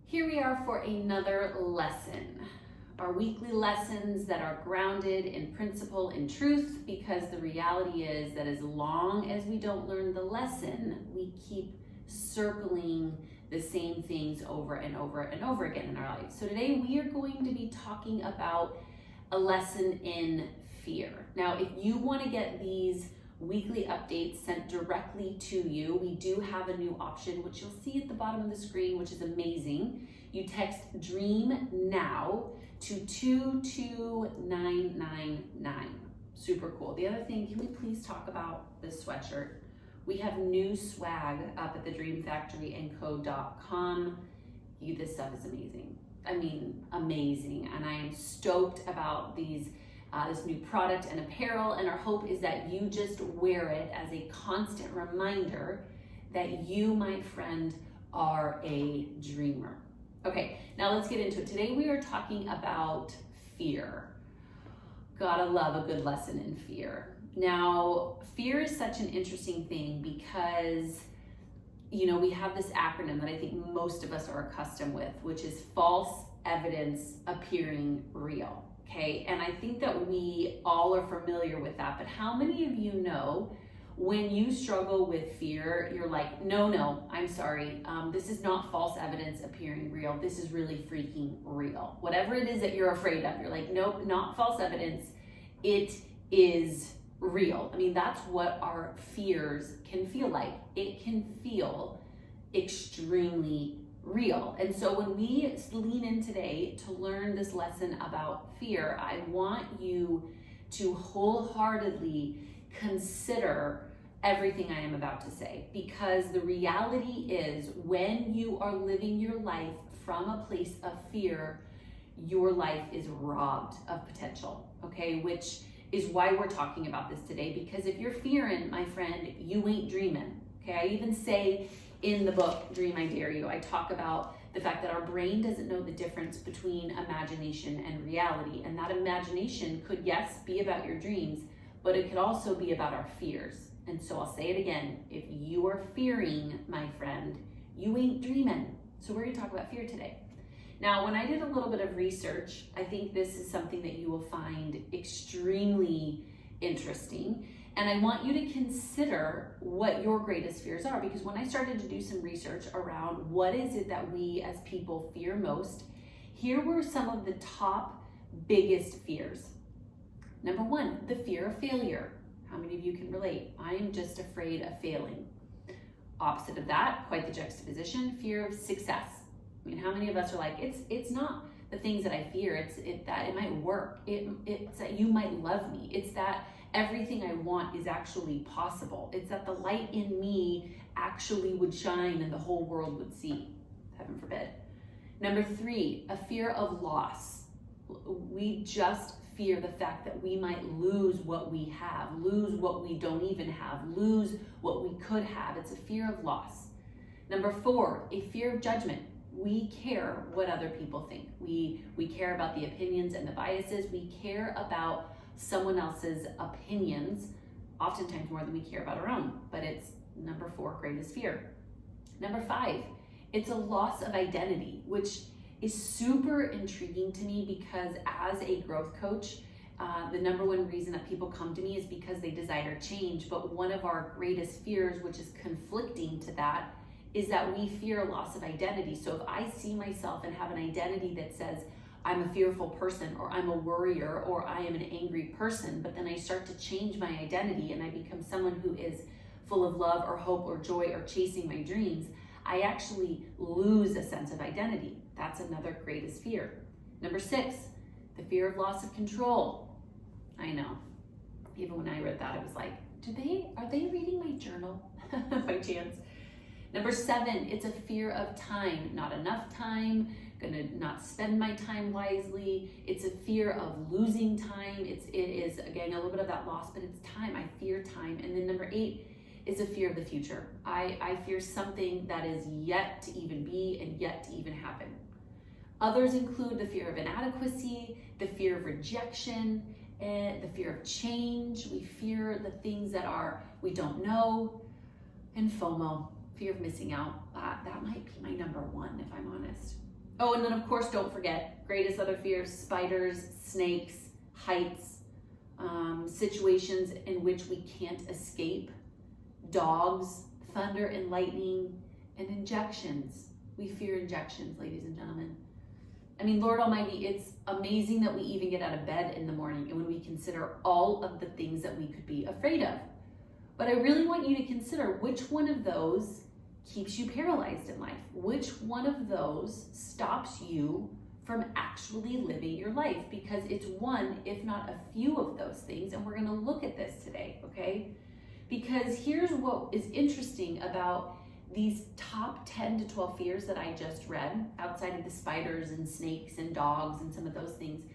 Here we are for another lesson. Our weekly lessons that are grounded in principle and truth, because the reality is that as long as we don't learn the lesson, we keep circling the same things over and over and over again in our lives. So today we are going to be talking about a lesson in fear. Now, if you want to get these weekly updates sent directly to you, we do have a new option, which you'll see at the bottom of the screen, which is amazing. You text DREAM NOW to 22999. Super cool. The other thing, can we please talk about this sweatshirt? We have new swag up at the dreamfactoryandco.com. This stuff is amazing. I mean, amazing. And I am stoked about this new product and apparel. And our hope is that you just wear it as a constant reminder that you, my friend, are a dreamer. Okay, now let's get into it. Today we are talking about fear. Gotta love a good lesson in fear. Now, fear is such an interesting thing because, we have this acronym that I think most of us are accustomed with, which is false evidence appearing real, okay? And I think that we all are familiar with that, but how many of you know when you struggle with fear, you're like, no, I'm sorry, this is not false evidence appearing real, this is really freaking real. Whatever it is that you're afraid of, you're like, nope, not false evidence, it is real. I mean, that's what our fears can feel like. It can feel extremely real. And so when we lean in today to learn this lesson about fear, I want you to wholeheartedly consider everything I am about to say, because the reality is when you are living your life from a place of fear, your life is robbed of potential, okay? Which is why we're talking about this today, because if you're fearing, my friend, you ain't dreaming, okay? I even say in the book, Dream, I Dare You, I talk about the fact that our brain doesn't know the difference between imagination and reality. And that imagination could, yes, be about your dreams, but it could also be about our fears. And so I'll say it again, if you are fearing, my friend, you ain't dreaming. So we're gonna talk about fear today. Now, when I did a little bit of research, I think this is something that you will find extremely interesting. And I want you to consider what your greatest fears are, because when I started to do some research around what is it that we as people fear most, here were some of the top biggest fears. Number one, the fear of failure. How many of you can relate? I am just afraid of failing. Opposite of that, quite the juxtaposition, fear of success. I mean, how many of us are like, it's not the things that I fear, it's that it might work, it's that you might love me, it's that everything I want is actually possible, it's that the light in me actually would shine and the whole world would see, heaven forbid. Number three, a fear of loss. We just fear the fact that we might lose what we have, lose what we don't even have, lose what we could have. It's a fear of loss. Number four, a fear of judgment. We care what other people think. We care about the opinions and the biases. We care about someone else's opinions, oftentimes more than we care about our own, but it's number four, greatest fear. Number five, it's a loss of identity, which is super intriguing to me because as a growth coach, the number one reason that people come to me is because they desire change. But one of our greatest fears, which is conflicting to that, is that we fear a loss of identity. So if I see myself and have an identity that says I'm a fearful person, or I'm a worrier, or I am an angry person, but then I start to change my identity and I become someone who is full of love or hope or joy or chasing my dreams, I actually lose a sense of identity. That's another greatest fear. Number six, the fear of loss of control. I know, even when I read that, I was like, are they reading my journal by chance? Number seven, it's a fear of time, not enough time, gonna not spend my time wisely. It's a fear of losing time. It is, again, a little bit of that loss, but it's time. I fear time. And then number eight is a fear of the future. I fear something that is yet to even be and yet to even happen. Others include the fear of inadequacy, the fear of rejection, and the fear of change. We fear the things that we don't know, and FOMO, fear of missing out. That might be my number one, if I'm honest. Oh, and then of course, don't forget, greatest other fears: spiders, snakes, heights, situations in which we can't escape, dogs, thunder and lightning, and injections. We fear injections, ladies and gentlemen. I mean, Lord Almighty, it's amazing that we even get out of bed in the morning and when we consider all of the things that we could be afraid of. But I really want you to consider which one of those keeps you paralyzed in life. Which one of those stops you from actually living your life? Because it's one, if not a few of those things. And we're going to look at this today, okay? Because here's what is interesting about these top 10 to 12 fears that I just read, outside of the spiders and snakes and dogs and some of those things.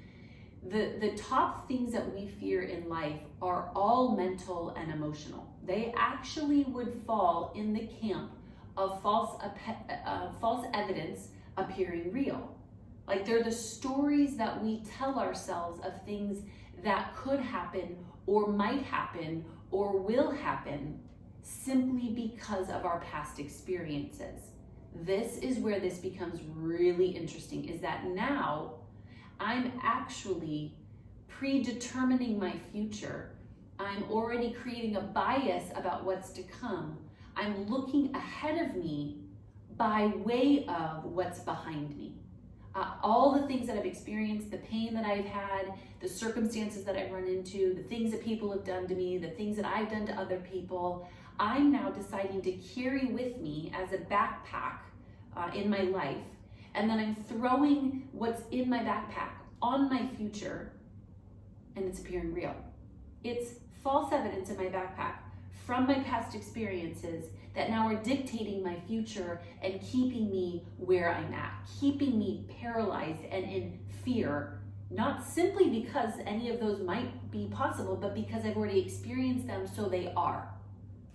The top things that we fear in life are all mental and emotional. They actually would fall in the camp of false evidence appearing real. Like, they're the stories that we tell ourselves of things that could happen or might happen or will happen simply because of our past experiences. This is where this becomes really interesting, is that now I'm actually predetermining my future. I'm already creating a bias about what's to come. I'm looking ahead of me by way of what's behind me. All the things that I've experienced, the pain that I've had, the circumstances that I've run into, the things that people have done to me, the things that I've done to other people, I'm now deciding to carry with me as a backpack in my life. And then I'm throwing what's in my backpack on my future, and it's appearing real. It's false evidence in my backpack from my past experiences that now are dictating my future and keeping me where I'm at, keeping me paralyzed and in fear, not simply because any of those might be possible, but because I've already experienced them, so they are.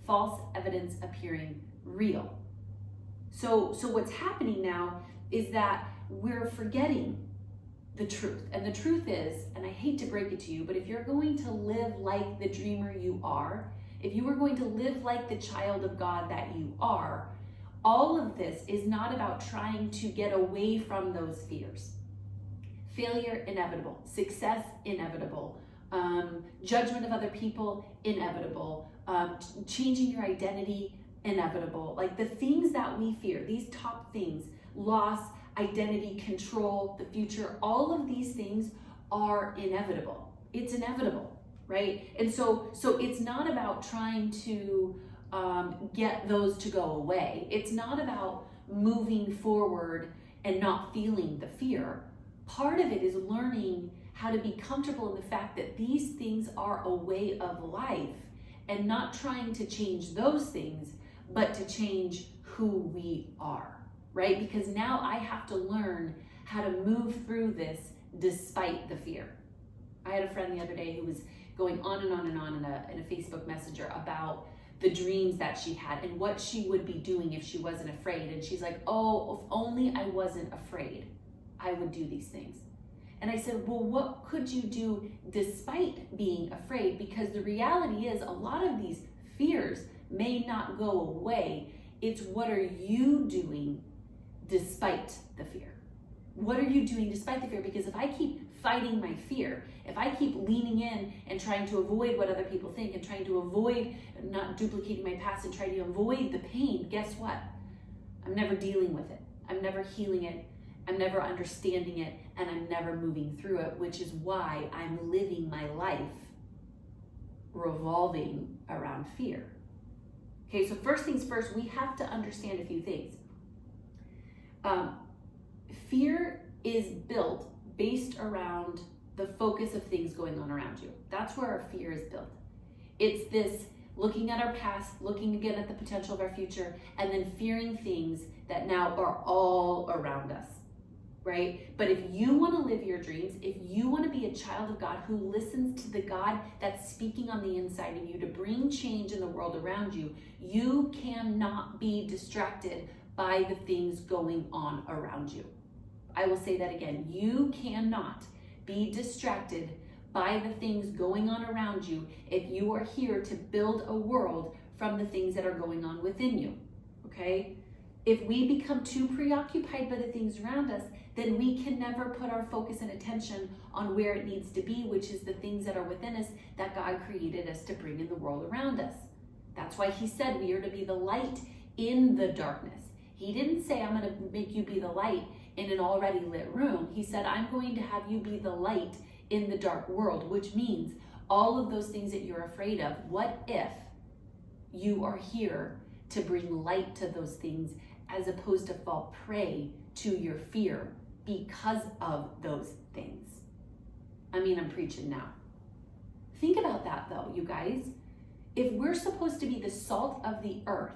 False evidence appearing real. So what's happening now is that we're forgetting the truth. And the truth is, and I hate to break it to you, but if you're going to live like the dreamer you are, if you are going to live like the child of God that you are, all of this is not about trying to get away from those fears. Failure, inevitable. Success, inevitable. Judgment of other people, inevitable. Changing your identity, inevitable. Like, the things that we fear, these top things, loss, identity, control, the future, all of these things are inevitable. It's inevitable, right? And so it's not about trying to get those to go away. It's not about moving forward and not feeling the fear. Part of it is learning how to be comfortable in the fact that these things are a way of life, and not trying to change those things, but to change who we are, right? Because now I have to learn how to move through this despite the fear. I had a friend the other day who was going on and on and on in a Facebook Messenger about the dreams that she had and what she would be doing if she wasn't afraid. And she's like, oh, if only I wasn't afraid, I would do these things. And I said, well, what could you do despite being afraid? Because the reality is, a lot of these fears may not go away. It's what are you doing despite the fear? What are you doing despite the fear? Because if I keep fighting my fear, if I keep leaning in and trying to avoid what other people think and trying to avoid not duplicating my past and trying to avoid the pain, guess what? I'm never dealing with it. I'm never healing it. I'm never understanding it, and I'm never moving through it, which is why I'm living my life revolving around fear. Okay, so first things first, we have to understand a few things. Fear is built based around the focus of things going on around you. That's where our fear is built. It's this looking at our past, looking again at the potential of our future, and then fearing things that now are all around us. Right? But if you want to live your dreams, if you want to be a child of God who listens to the God that's speaking on the inside of you to bring change in the world around you, you cannot be distracted by the things going on around you. I will say that again. You cannot be distracted by the things going on around you if you are here to build a world from the things that are going on within you. Okay? If we become too preoccupied by the things around us, then we can never put our focus and attention on where it needs to be, which is the things that are within us that God created us to bring in the world around us. That's why he said we are to be the light in the darkness. He didn't say, I'm going to make you be the light in an already lit room. He said, I'm going to have you be the light in the dark world, which means all of those things that you're afraid of. What if you are here to bring light to those things as opposed to fall prey to your fear because of those things? I mean, I'm preaching now. Think about that though, you guys. If we're supposed to be the salt of the earth,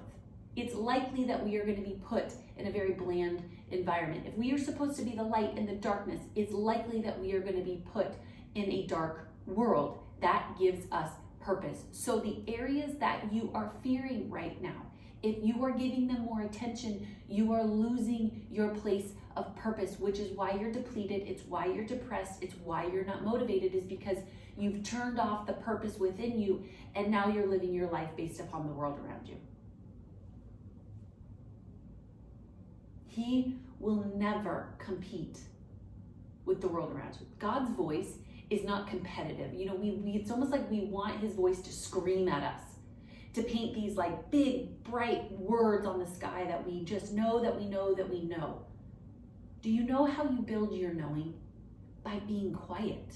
it's likely that we are going to be put in a very bland environment. If we are supposed to be the light in the darkness, it's likely that we are going to be put in a dark world. That gives us purpose. So the areas that you are fearing right now, if you are giving them more attention, you are losing your place of purpose, which is why you're depleted. It's why you're depressed. It's why you're not motivated, is because you've turned off the purpose within you, and now you're living your life based upon the world around you. He will never compete with the world around you. God's voice is not competitive. You know, it's almost like we want his voice to scream at us, to paint these like big, bright words on the sky that we just know that we know that we know. Do you know how you build your knowing? By being quiet,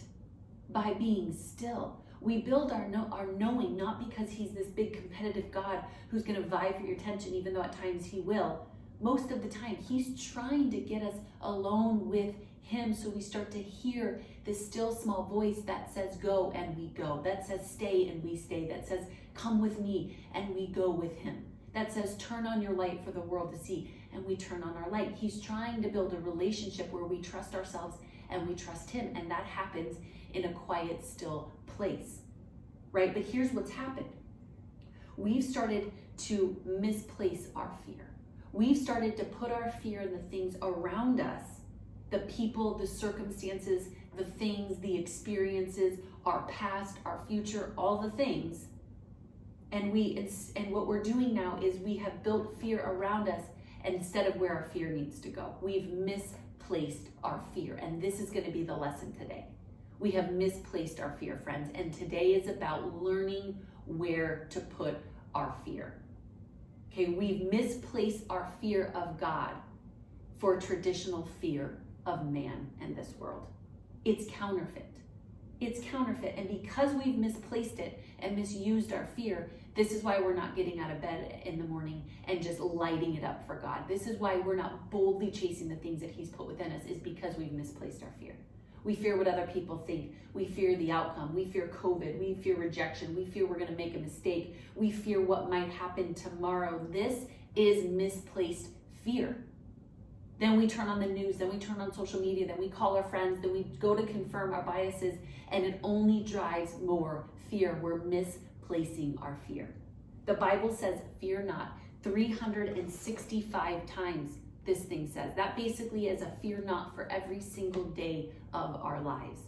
by being still. We build our knowing not because he's this big competitive God who's going to vie for your attention, even though at times he will. Most of the time, he's trying to get us alone with him, so we start to hear this still small voice that says go, and we go, that says stay, and we stay, that says come with me, and we go with him, that says turn on your light for the world to see, and we turn on our light. He's trying to build a relationship where we trust ourselves and we trust him, and that happens in a quiet, still place, right? But here's what's happened. We've started to misplace our fear. We've started to put our fear in the things around us, the people, the circumstances, the things, the experiences, our past, our future, all the things. And what we're doing now is we have built fear around us instead of where our fear needs to go. We've misplaced our fear. And this is going to be the lesson today. We have misplaced our fear, friends. And today is about learning where to put our fear. Okay, we've misplaced our fear of God for traditional fear of man and this world. It's counterfeit. It's counterfeit. And because we've misplaced it and misused our fear, this is why we're not getting out of bed in the morning and just lighting it up for God. This is why we're not boldly chasing the things that he's put within us, is because we've misplaced our fear. We fear what other people think. We fear the outcome. We fear COVID. We fear rejection. We fear we're going to make a mistake. We fear what might happen tomorrow. This is misplaced fear. Then we turn on the news, then we turn on social media, then we call our friends, then we go to confirm our biases, and it only drives more fear. We're misplacing our fear. The Bible says, fear not, 365 times. This thing says that basically is a fear not for every single day of our lives,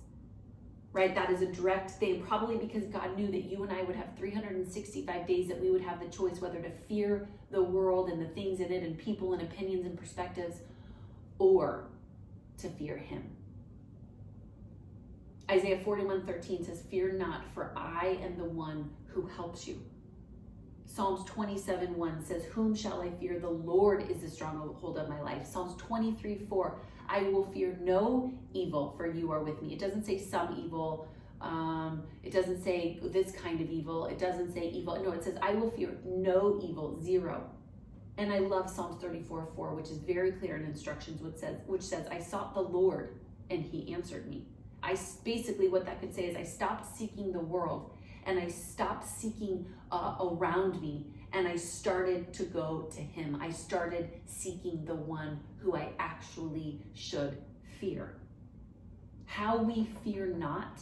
right? That is a direct thing, probably because God knew that you and I would have 365 days that we would have the choice whether to fear the world and the things in it and people and opinions and perspectives, or to fear him. Isaiah 41:13 says, fear not, for I am the one who helps you. Psalms 27:1 says, whom shall I fear? The Lord is the stronghold of my life. Psalms 23:4, I will fear no evil, for you are with me. It doesn't say some evil. It doesn't say this kind of evil. It doesn't say evil. No, it says, I will fear no evil, 0. And I love Psalms 34:4, which is very clear in instructions, which says, I sought the Lord and he answered me. Basically what that could say is I stopped seeking the world and I stopped seeking around me, and I started to go to him. I started seeking the one who I actually should fear. How we fear not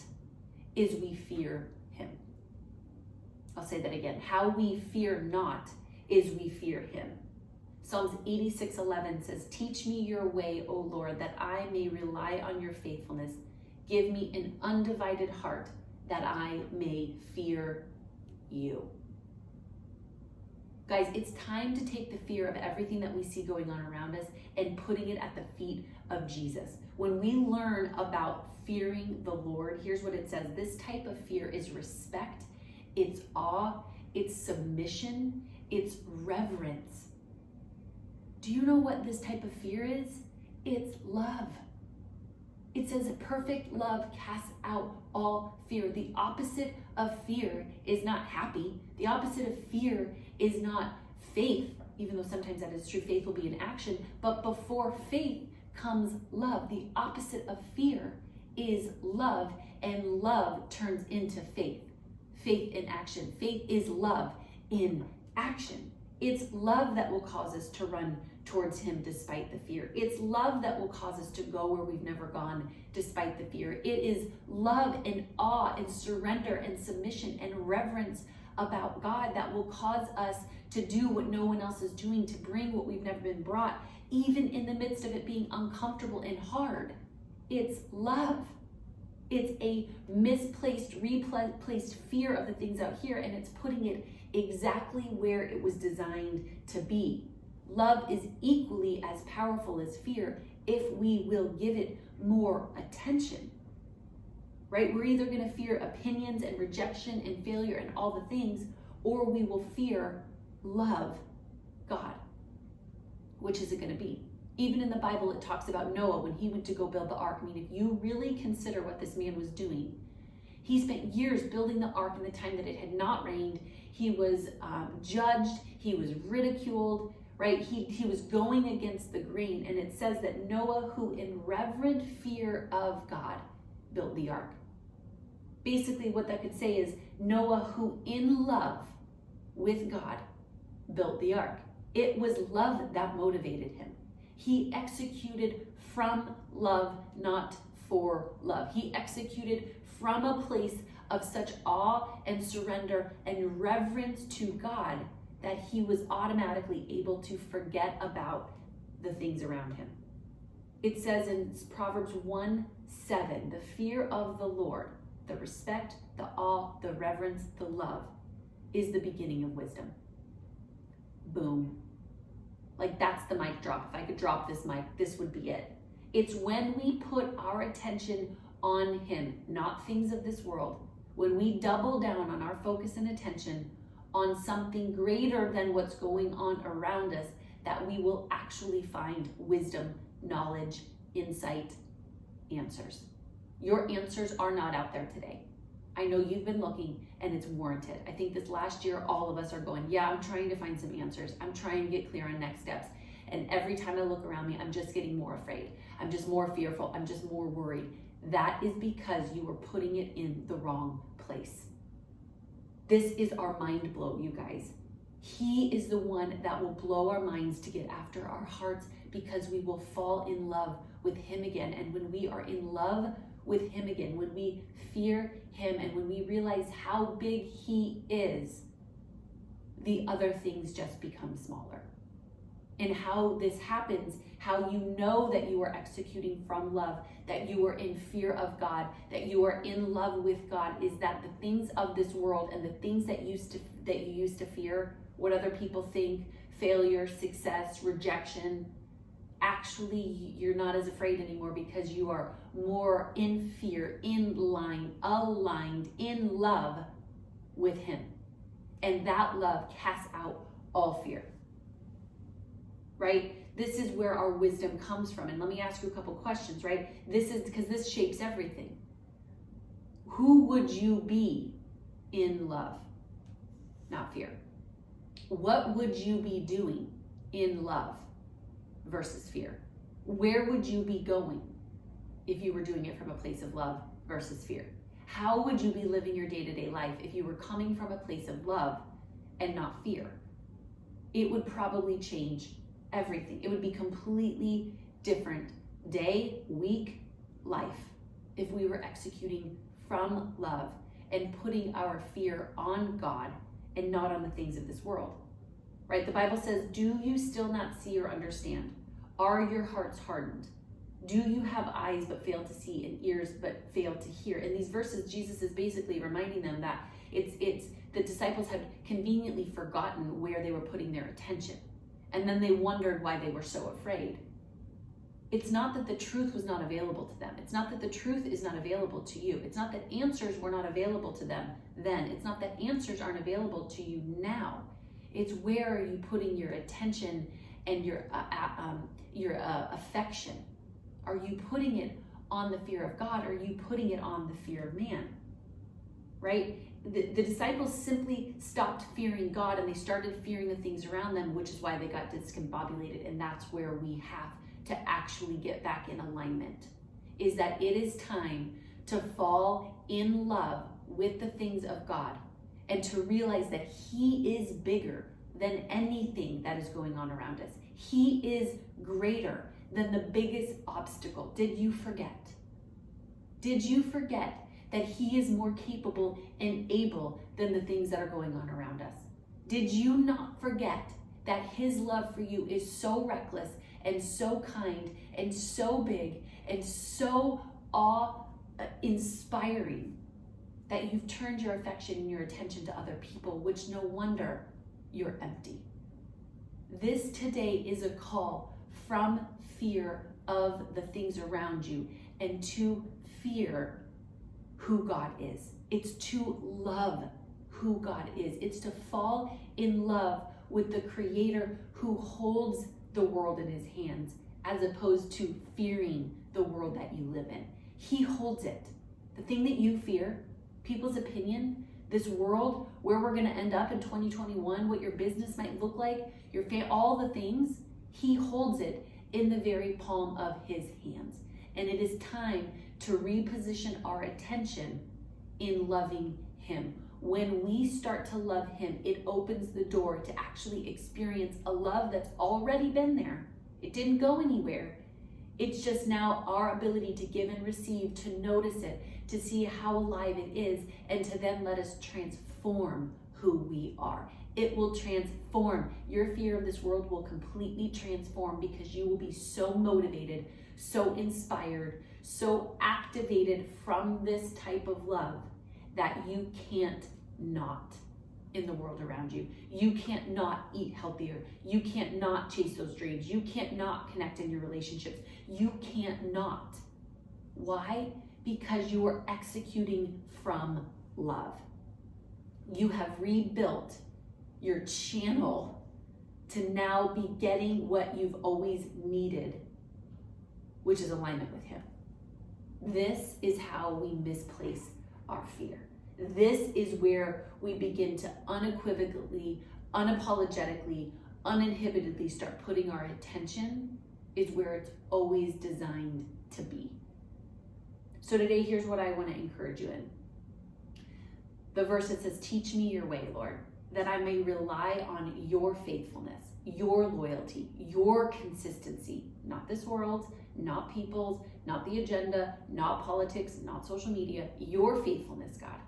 is we fear him. I'll say that again. How we fear not is we fear him. Psalms 86:11 says, teach me your way, O Lord, that I may rely on your faithfulness. Give me an undivided heart, that I may fear you. Guys, it's time to take the fear of everything that we see going on around us and putting it at the feet of Jesus. When we learn about fearing the Lord, here's what it says. This type of fear is respect, it's awe, it's submission, it's reverence. Do you know what this type of fear is? It's love. It says perfect love casts out all fear. The opposite of fear is not happy. The opposite of fear is not faith, even though sometimes that is true. Faith will be in action. But before faith comes love. The opposite of fear is love, and love turns into faith. Faith in action. Faith is love in action. It's love that will cause us to run towards him despite the fear. It's love that will cause us to go where we've never gone despite the fear. It is love and awe and surrender and submission and reverence about God that will cause us to do what no one else is doing, to bring what we've never been brought, even in the midst of it being uncomfortable and hard. It's love. It's a misplaced, replaced fear of the things out here, and it's putting it exactly where it was designed to be. Love is equally as powerful as fear if we will give it more attention, right? We're either going to fear opinions and rejection and failure and all the things, or we will fear, love God. Which is it going to be? Even in the Bible, it talks about Noah when he went to go build the ark. I mean, if you really consider what this man was doing, he spent years building the ark in the time that it had not rained. He was judged. He was ridiculed, right? He was going against the grain. And it says that Noah, who in reverent fear of God, built the ark. Basically, what that could say is Noah, who in love with God, built the ark. It was love that motivated him. He executed from love, not for love. He executed from a place of such awe and surrender and reverence to God that he was automatically able to forget about the things around him. It says in Proverbs 1:7, the fear of the Lord, the respect, the awe, the reverence, the love is the beginning of wisdom. Boom. Like, that's the mic drop. If I could drop this mic, this would be it. It's when we put our attention on him, not things of this world. When we double down on our focus and attention on something greater than what's going on around us, that we will actually find wisdom, knowledge, insight, answers. Your answers are not out there today. I know you've been looking, and it's warranted. I think this last year, all of us are going, yeah, I'm trying to find some answers. I'm trying to get clear on next steps. And every time I look around me, I'm just getting more afraid. I'm just more fearful. I'm just more worried. That is because you are putting it in the wrong place. This is our mind blow, you guys. He is the one that will blow our minds to get after our hearts, because we will fall in love with him again. And when we are in love with him again, when we fear him and when we realize how big he is, the other things just become smaller. And how this happens, how you know that you are executing from love, that you are in fear of God, that you are in love with God, is that the things of this world and the things that you used to fear, what other people think, failure, success, rejection, actually you're not as afraid anymore, because you are more in fear, in line, aligned, in love with him. And that love casts out all fear. Right? This is where our wisdom comes from. And let me ask you a couple questions, right? This is because this shapes everything. Who would you be in love, not fear? What would you be doing in love versus fear? Where would you be going if you were doing it from a place of love versus fear? How would you be living your day-to-day life if you were coming from a place of love and not fear? It would probably change everything. It would be completely different day, week, life if we were executing from love and putting our fear on God and not on the things of this world. Right? The Bible says, do you still not see or understand? Are your hearts hardened? Do you have eyes but fail to see and ears but fail to hear? In these verses, Jesus is basically reminding them that It's the disciples had conveniently forgotten where they were putting their attention. And then they wondered why they were so afraid. It's not that the truth was not available to them. It's not that the truth is not available to you. It's not that answers were not available to them then. It's not that answers aren't available to you now. It's where are you putting your attention and your affection? Are you putting it on the fear of God? Or are you putting it on the fear of man? Right? The disciples simply stopped fearing God and they started fearing the things around them, which is why they got discombobulated. And that's where we have to actually get back in alignment, is that it is time to fall in love with the things of God and to realize that He is bigger than anything that is going on around us. He is greater than the biggest obstacle. Did you forget? Did you forget that He is more capable and able than the things that are going on around us? Did you not forget that His love for you is so reckless and so kind and so big and so awe-inspiring that you've turned your affection and your attention to other people, which no wonder you're empty? This today is a call from fear of the things around you and to fear who God is. It's to love who God is. It's to fall in love with the Creator who holds the world in His hands, as opposed to fearing the world that you live in. He holds it. The thing that you fear, people's opinion, this world, where we're going to end up in 2021, what your business might look like, all the things, He holds it in the very palm of His hands. And it is time to reposition our attention in loving Him. When we start to love Him, it opens the door to actually experience a love that's already been there. It didn't go anywhere. It's just now our ability to give and receive, to notice it, to see how alive it is, and to then let us transform who we are. It will transform. Your fear of this world will completely transform because you will be so motivated, so inspired, so activated from this type of love that you can't not in the world around you. You can't not eat healthier. You can't not chase those dreams. You can't not connect in your relationships. You can't not. Why? Because you are executing from love. You have rebuilt your channel to now be getting what you've always needed, which is alignment with Him. This is how we misplace our fear. This is where we begin to unequivocally, unapologetically, uninhibitedly start putting our attention, is where it's always designed to be. So today, here's what I want to encourage you in. The verse that says, "Teach me your way, Lord, that I may rely on your faithfulness, your loyalty, your consistency, not this world, not people's, not the agenda, not politics, not social media, your faithfulness, God.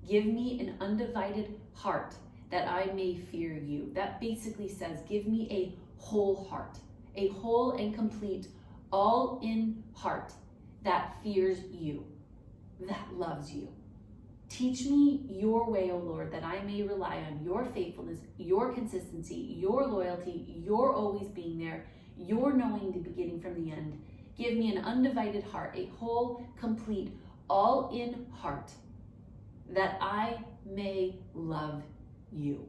Give me an undivided heart that I may fear you." That basically says, give me a whole heart, a whole and complete, all-in heart that fears you, that loves you. Teach me your way, O Lord, that I may rely on your faithfulness, your consistency, your loyalty, your always being there, your knowing the beginning from the end. Give me an undivided heart, a whole, complete, all-in heart, that I may love you.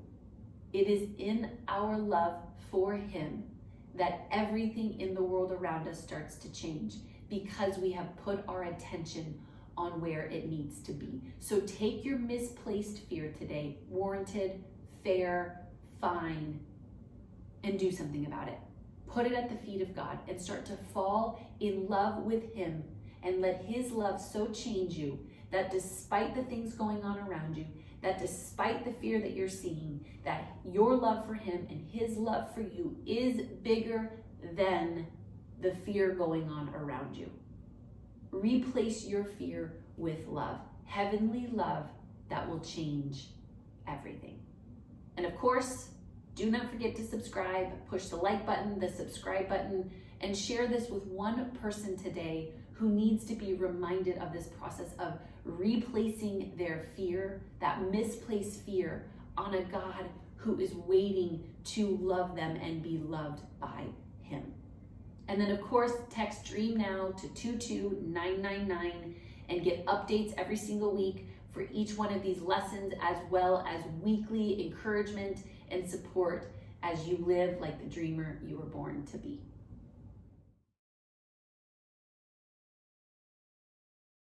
It is in our love for Him that everything in the world around us starts to change, because we have put our attention on where it needs to be. So take your misplaced fear today, warranted, fair, fine, and do something about it. Put it at the feet of God and start to fall in love with Him, and let His love so change you that despite the things going on around you, that despite the fear that you're seeing, that your love for Him and His love for you is bigger than the fear going on around you. Replace your fear with love, heavenly love that will change everything. And of course, do not forget to subscribe, push the like button, the subscribe button, and share this with one person today who needs to be reminded of this process of replacing their fear, that misplaced fear, on a God who is waiting to love them and be loved by him. And then of course, text DREAM NOW to 22999 and get updates every single week for each one of these lessons, as well as weekly encouragement and support as you live like the dreamer you were born to be.